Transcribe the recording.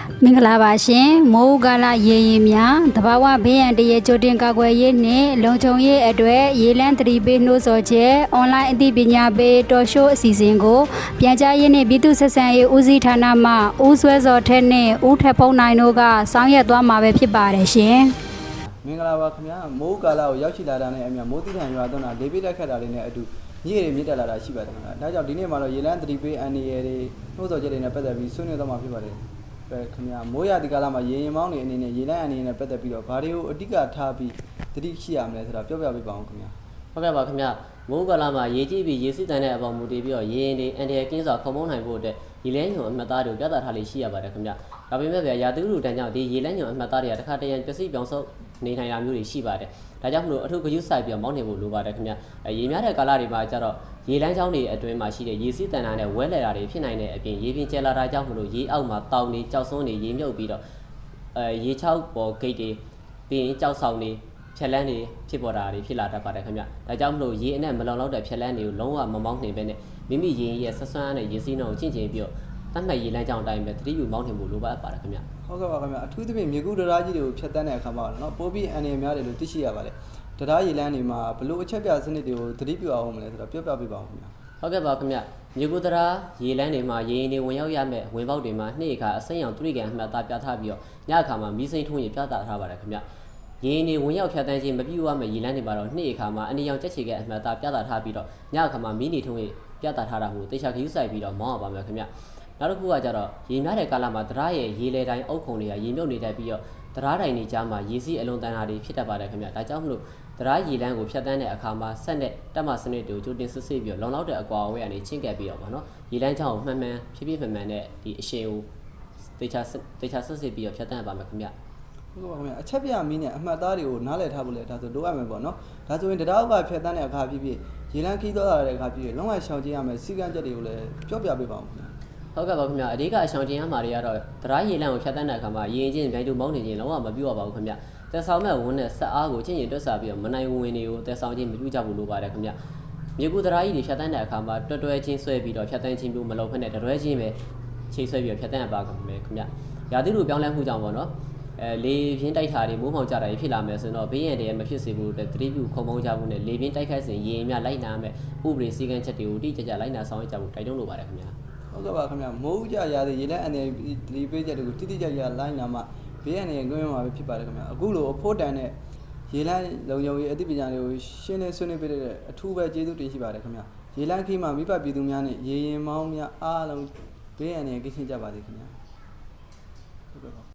မင်္ဂလာပါရှင်မိုးကာလရေရင်များတဘာဝဘေးရန်တရေကြိုတင်ကာကွယ်ရေးနှင့်လုံခြုံရေးအတွက်ရေလန်းသတိပေးနှိုးဆော်ချက်အွန်လိုင်းအသိပညာပေးတော်ရှိုးအစီအစဉ်ကိုပြန်ကြားရေးနှင့်ပြည်သူ့ဆက်ဆံရေးဦးစီးဌာနမှဦးဆွဲစောထက်နှင့်ဦးထက်ဖုံးနိုင်တို့ကဆောင်ရွက်သွားမှာပဲဖြစ်ပါတယ်ရှင်မင်္ဂလာပါခင်ဗျာမိုးကာလကိုရောက်ရှိလာတာနဲ့အမြမိုးတိထန်ရွာသွန်းတာလေပိတက်ခတ်တာလေးနဲ့အတူညရေမြင့်တက်လာတာရှိပါတယ်ခင်ဗျာဒါကြောင့်ဒီနေ့မှာတော့ရေလန်းသတိပေးအန်ဒီရတွေနှိုးဆော်ချက်တွေနဲ့ပတ်သက်ပြီးဆွေးနွေးသွားမှာဖြစ်ပါတယ်ခင်ဗျာမိုးရဒီကာလမှာရေရင်မောင်းနေအနေနဲ့ရေလန်းအန်ဒီရနဲ့ပတ်သက်ပြီးတော့ဘာတွေကိုအဓိကထားပြီးသတိရှိရမလဲဆိုတာပြောပြပေးပါအောင်ခင်ဗျာဟုတ်ကဲ့ပါခင်ဗျမိုးကာလမှာရေကြီးပြီးရေစစ်တန်းတဲ့အပေါ်မူတည်ပြီးတော့ရေရင်တွေအန်ဒီရကင်းစွာခုံမုန်းနိုင်ဖို့အတွက်ရေလန်းညွန်အမှတ်သားတွေကိုပြသထားလေးရှိရပါတယ်ခင်ဗျဒါပေမဲ့ဗျာရာသီဥတုတန်းကြောင့်ဒီရေလန်းညွန်အမှတ်သားတွေကတစ်ခါတရံပျက်စီးပြောင်းဆုတ်နေနိုင်တာမျိုးတွေရှိပါတယ်ဒါကြောင့်မလို့အထူးဂရုစိုက်ပြီးတော့မောင်းနေဖို့လိုပါတယ်ခင်ဗျရေများတဲ့ကာလတွေမှာကျတော့ရေလန်းချောင်းတွေအတွင်းမှာရှိတဲ့ရေစီးတန်တာနဲ့ဝဲလဲတာတွေဖြစ်နိုင်တဲ့အပြင်ရေပြင်ကျဲလာတာကြောင့်မလို့ရေအောက်မှာတောင်တွေကြောက်စွန်းတွေရေမြုပ်ပြီးတော့ရေချောက်ပေါ်ဂိတ်တွေပြီးရင်ကြောက်ဆောင်တွေဖြက်လန်းတွေဖြစ်ပေါ်တာတွေဖြစ်လာတတ်ပါတယ်ခင်ဗျဒါကြောင့်မလို့ရေအနဲ့မလုံလောက်တဲ့ဖြက်လန်းတွေကိုလုံးဝမမောင်းနှင်ပဲနဲ့မိမိရေရဲ့ဆက်ဆွမ်းနဲ့ရေစီးနှုန်းကိုချင့်ချင်ပြီးတော့တတ်မှတ်ရေလန်းချောင်းအတိုင်းပဲသတိပြုမောင်းနှင်ဖို့လိုပါတယ်ခင်ဗျဟုတ်ကဲ့ပါခင်ဗျအထူးသဖြင့်မြေကူးတရားကြီးတွေကိုဖြတ်တန်းတဲ့အခါမှာနော်ပိုးပြီးအန်ဒီရများတယ်လို့သိရှိရပါတယ်တရားရေလန်းတွေမှာဘလို့အချက်ပြစနစ်တွေကိုသတိပြုအောင်မလဲဆိုတော့ပြောပြပေးပါဦးခင်ဗျဟုတ်ကဲ့ပါခင်ဗျမြေကူးတရားရေလန်းတွေမှာရေရင်တွေဝင်ရောက်ရမဲ့ဝင်ပေါက်တွေမှာနှိအခါအစိမ်းရောင်သူရိကန်အမှတ်သားပြထားပြီးတော့ညအခါမှာမီးစိမ်းထုံးရင်ပြသထားပါတယ်ခင်ဗျရေရင်တွေဝင်ရောက်ဖြတ်တန်းခြင်းမပြုရမဲ့ရေလန်းတွေမှာတော့နှိအခါမှာအနေရောင်ကြက်ချေကအမှတ်သားပြသထားပြီးတော့ညအခါမှာမီးနေထုံးရင်ပြသထားတာကိုတေချာခရူးဆိုင်ပြီးတော့မောင်းရပါမယ်ခင်ဗျနောက်တစ်ခုကကြတော့ရေများတဲ့ကာလမှာတရားရဲ့ရေလေတိုင်းအုပ်ခုံတွေကရေမြုပ်နေတတ်ပြီးတော့တရားတိုင်တွေကြားမှာရေစီးအလွန်တန်တာတွေဖြစ်တတ်ပါတယ်ခင်ဗျဒါကြောင့်မလို့တရားရေလန်းကိုဖြတ်တန်းတဲ့အခါမှာဆက်နဲ့တက်မစနစ်တွေကိုကြိုတင်စစ်ဆေးပြီးတော့လုံလောက်တဲ့အကွာအဝေးကနေချင်းကပ်ပြီးတော့ဗောနော်ရေလန်းချောင်းကိုမှန်မှန်ဖြည်းဖြည်းမှန်မှန်နဲ့ဒီအရှင်ကိုတေချာစစ်ဆေးပြီးတော့ဖြတ်တန်းပါမယ်ခင်ဗျဟုတ်ပါခင်ဗျအချက်ပြမီးနဲ့အမှတ်သားတွေကိုနားလည်ထားဖို့လဲဒါဆိုလိုအပ်မယ်ပေါ့နော်ဒါဆိုရင်တရားဥပဒေဖြတ်တန်းတဲ့အခါဖြစ်ဖြစ်ရေလန်းခီးသွားတဲ့အခါဖြစ်ဖြစ်လုံးဝရှောင်ကျဉ်ရမယ်စီကံချက်တွေကိုလည်းပြောပြပေးပါဦးခင်ဗျဟုတ်ကဲ့ပါခင်ဗျအဓိကအရှောင်ကျဉ်ရမှာတွေကတော့တရားရေလန်းကိုဖြတ်တန်းတဲ့အခါမှာရေရင်ချင်းပြန်တူမောင်းနေခြင်းလုံးဝမပြုတ်ရပါဘူးခင်ဗျတက်ဆောင်မဲ့ဝန်းနဲ့ဆက်အားကိုချင်းရင်တွက်စားပြီးတော့မနိုင်ဝင်တွေကိုတက်ဆောင်ချင်းမပြုတ်ကြဘူးလို့ပါတယ်ခင်ဗျမြေကူတရားကြီးတွေဖြတ်တန်းတဲ့အခါမှာတွဲချင်းဆွဲပြီးတော့ဖြတ်တန်းချင်းမျိုးမလုပ်ဖက်နဲ့တွဲချင်းပဲချိန်ဆွဲပြီးတော့ဖြတ်တန်းရပါမယ်ခင်ဗျရာသီဥတုပြောင်းလဲမှုကြောင့်ပေါ့နော်လေပြင်းတိုက်တာတွေမိုးမှောင်ကြတာတွေဖြစ်လာမယ်ဆိုတော့ဘေးရန်တွေမဖြစ်စေဘူးတဲ့သတိပြုခုံမောင်းကြဖို့နဲ့လေပြင်းတိုက်ခိုက်စဉ်ရေအများလိုက်နာမဲ့ဥပဒေစည်းကမ်းချက်တွေကိုတိကျကျလိုက်နာဆောင်ရွက်ကြဖို့တိုက်တွန်းလိုပါတယ်ခင်ဗျဟုတ်ကဲ့ပါခင်ဗျမိုးကြရာသီရေလန်းအနေဒီပေးချက်တွေကိုတိတိကျကျလိုက်နာမှဘေးရန်တွေကွင်းမှာပဲဖြစ်ပါတယ်ခင်ဗျအခုလိုအဖို့တန်တဲ့ရေလန်းလုံခြုံရေးအသိပညာတွေကိုရှင်းလင်းဆွေးနွေးပေးတဲ့အထူးပဲကျေးဇူးတင်ရှိပါတယ်ခင်ဗျရေလန်းခီးမှာမိဘပြည်သူများနဲ့ရေရင်မောင်းများအားလုံးဘေးရန်တွေကင်းရှင်းကြပါစေခင်ဗျ